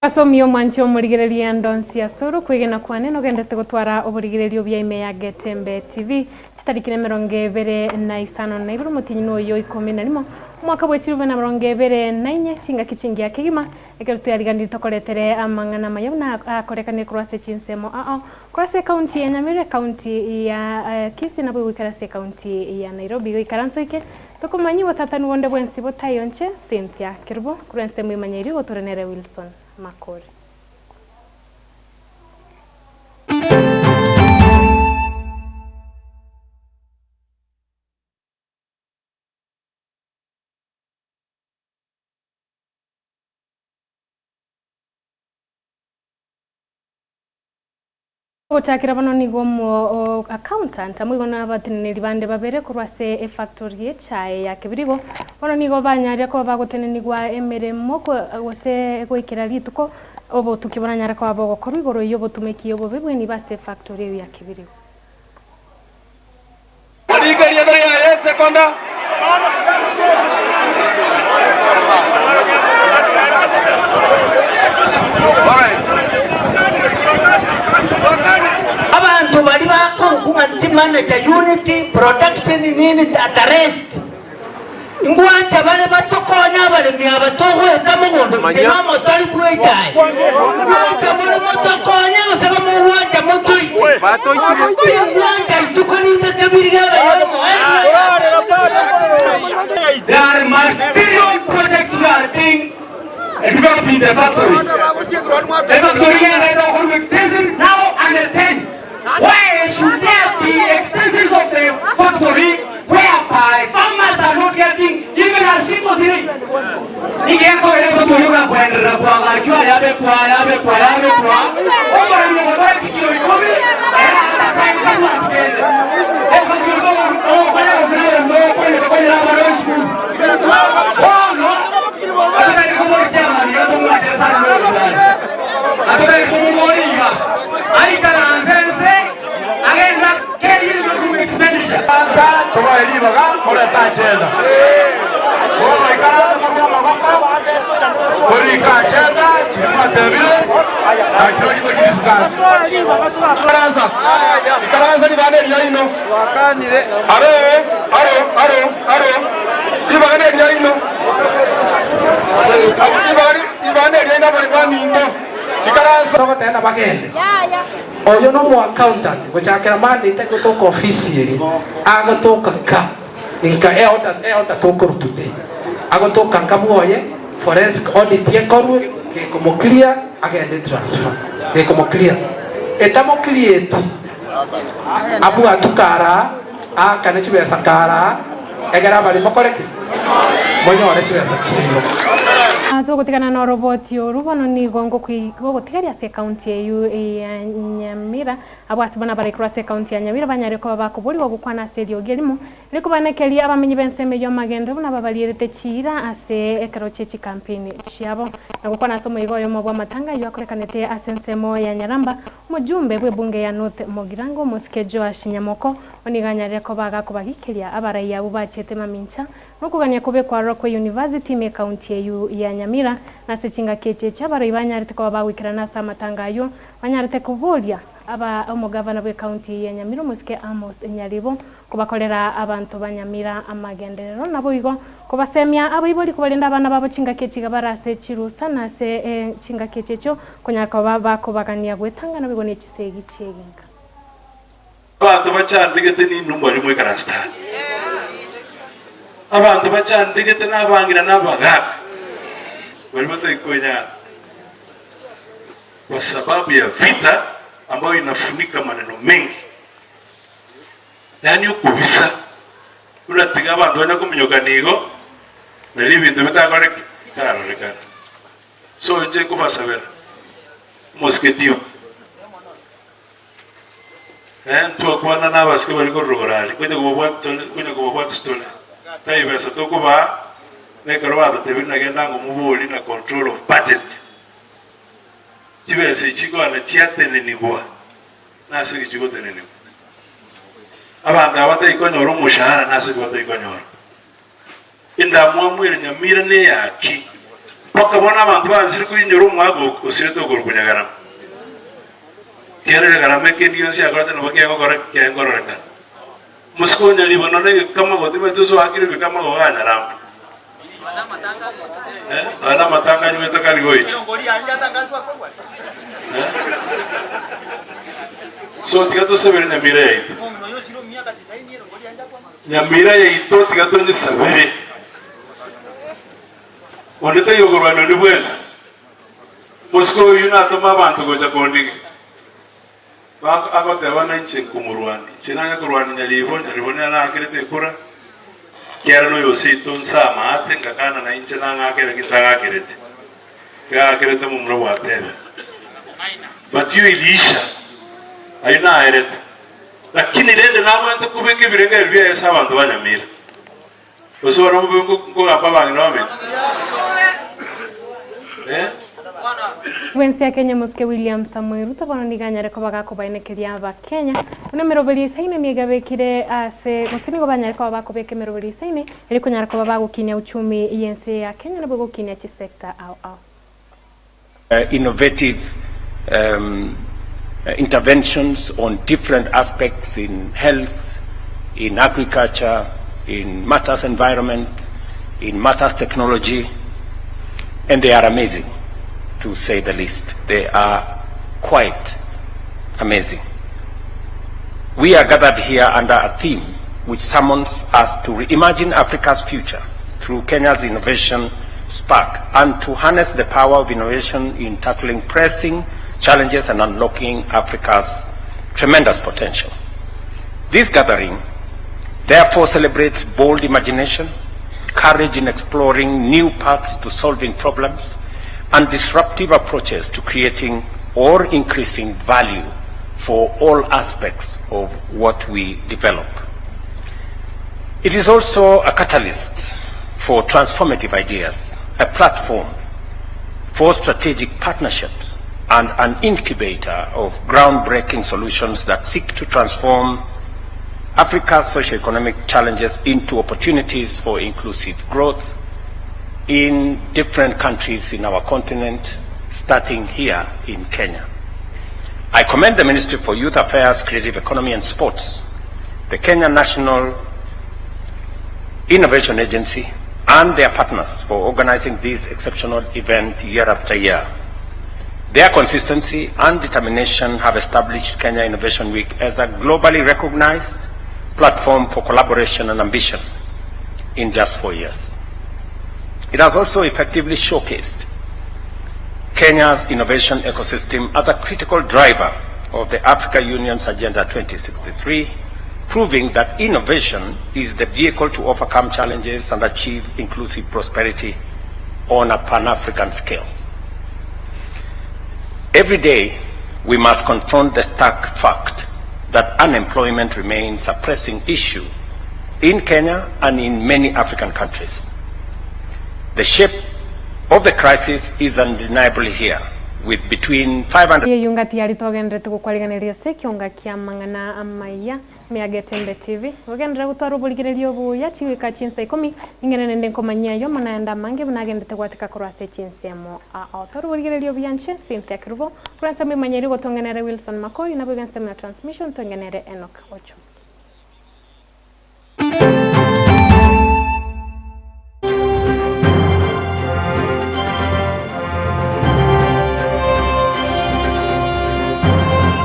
Asomio mwancho murigereria ndonsi asoro kwigena kwane no gendete gutwara uburigererio bya ime ya Getembe TV tarikire 20 na Isano na Ibere mutinyi no yo 11 mwaka bwa 2024 chinga kichingia kigima ekerutu yarigandi tokoretere amangana mayona akorekane kurase Chinsemo kurase county ya Nyamira, county ya Kisii na bwe karase county ya Nairobi go ikaransoike tokumanyi watatanu wonde bwensi botayonche Cynthia Kirbo kurense mwimanyiri gotorenere Wilson Makori. Gochakira bano nigo mu accountant amwigona abateneri bande babere kurwase factory echae ya kibirigo bano nigo banyarya ko bagotenenigwa emeremo ko gose goikira lituko obo tukibona nyara ko abo gokora igoro yo botumeki yo bobwe ni base factory ya kibirigo Adigari ya sekonda abantu bari bakora kumanti manager unity production nini arrest ingwanja bale batokonya bale myabatogo etamugondo tena motari bwaitai ingwanja bale batokonya basaba muwanja mutui ingwanja itukolinde kabiriga bayo there are material projects are being developed in the factory. The factory is extension now under 10. Why should there be extensions of the factory whereby farmers are not getting even a single thing? Ikaranza ni bane ya ino wakanire aro ibane ya ino ibane ya ino bali bamindo ikaranza soko tena bagende oyo no mu accountant gochakira mande itagotoka office iri agotoka ka inka elda tokorutude agotoka nkabuoye forensic audit yekorwe ke como clear agende transfer ke como clear etamo create abu atukara akane chibesa kara egera bali mokoreki monyore chibesa chiro azogotikana na robot yo rubono ni gongo gogotigaria se county ya Nyamira abwatibona bare cross county ya Nyamira banyare ko babakuburi gukwana serio gelimo riko banekeli abamenyi benseme yo magendo buna babalirete chira ase ekerochechi campaign chiabo nagukwana somo igoyo mobwa matanga yo akorekanete asensemo ya Nyaramba mujumbe bwe bunge ya North Mogirango musikejo ashinyamoko oniganyare ko bagakubagikelia abaraya bubachete mamincha nokuganya kube kwa Roko University me county ya Nyamira na sechinga keche chabaro ibanyarite ko bawikirana sa matangayo banyarite kuvolia aba omugavana bwe county ya Nyamira musike Amos Nyaribo kubakolera abantu banyamira amagenderero nabo igo kubasemya abo iboli kubalinda abana babo chinga keche gabarase chirusa na se chinga keche cyo kunyaka baba kubagania bwetanga nabo ne chisegi cheginga abantu bacyandigete ni numuri mu karasta abantu bacyandigete nabangira nabagaga wali bataikonya kwa sababu ya vita ambayo inafunika maneno mengi yani ukubisa unatiga abantu bana kumunyoganigo nali bintu bitakoreka sarareka so nje kubasabera mosketiu ntuwa kuwana n'abasike bari kororali kwenye kubobwa stone taibesa tokuba nekaro badatebina genda ngo mubuli na control of budget kibese ikigwana cyatenenigwa nasi ikigo tenenigwa abantu abatayikonyora umushahara nasi batayikonyora indamwa mwire Nyamira ne yaki paka bona abantu banziri kuyinyura umwago usirito kurukunyagara kera garame kindiyo sia korate no bakya ko ke ngororeka muskonya libono ne kama godime tuso akiri bikama go gana ram ana matanga ni metoka ligoi so tigato severe na mirei Nyamira ya ito tigato ni severe oneta yogorwano ni bwes musko yuna toma bantu goja kondi ba agote wana nche kumurwani chinanga kurwani nyalibona na akirete kura kera no yosito nsama ate ngakana na nche nanga akere kitanga kirete ga akirete mumro watela but you ilisha aina airete lakini lende na mwanto kubeke birenge bya esa bantu banyamira osora ngo apaba ngome Wensi ya Kenya muske William Samuel Ruto bono niganyare ko bagako bainekeria ba Kenya una merobeli saine migabekire ase musini go banyare ko bagako beke merobeli saine eri kunyara ko bagukinya uchumi yensi ya Kenya na bagukinya chi sector au innovative interventions on different aspects in health, in agriculture, in matters environment, in matters technology, and they are amazing, to say the least. They are quite amazing. We are gathered here under a theme which summons us to reimagine Africa's future through Kenya's innovation spark and to harness the power of innovation in tackling pressing challenges and unlocking Africa's tremendous potential. This gathering therefore celebrates bold imagination, courage in exploring new paths to solving problems, and disruptive approaches to creating or increasing value for all aspects of what we develop. It is also a catalyst for transformative ideas, a platform for strategic partnerships, and an incubator of groundbreaking solutions that seek to transform Africa's socio-economic challenges into opportunities for inclusive growth in different countries in our continent, starting here in Kenya. I commend the Ministry for Youth Affairs, Creative Economy and Sports, the Kenya National Innovation Agency, and their partners for organizing this exceptional event year after year. Their consistency and determination have established Kenya Innovation Week as a globally recognized platform for collaboration and ambition in just 4 years. It has also effectively showcased Kenya's innovation ecosystem as a critical driver of the Africa Union's Agenda 2063, proving that innovation is the vehicle to overcome challenges and achieve inclusive prosperity on a Pan-African scale. Every day, we must confront the stark fact that unemployment remains a pressing issue in Kenya and in many African countries. The shape of the crisis is undeniably here, with between 500... Yunga tiyari togendrete kukwariganiria Ekeonga kia mangana amaya mea Getembe TV. Wagendra utwaru buligirerio buya chiwika Chinsa 10 ingene nende nkomanyayo manaenda mange bunagendete gwatika kurase Chinsa mo utwaru buligirerio byanche Cynthia Kirubo kuransa mimanyeri gotongenere Wilson Makori na bugense na transmission tongenere Enoch Ocho.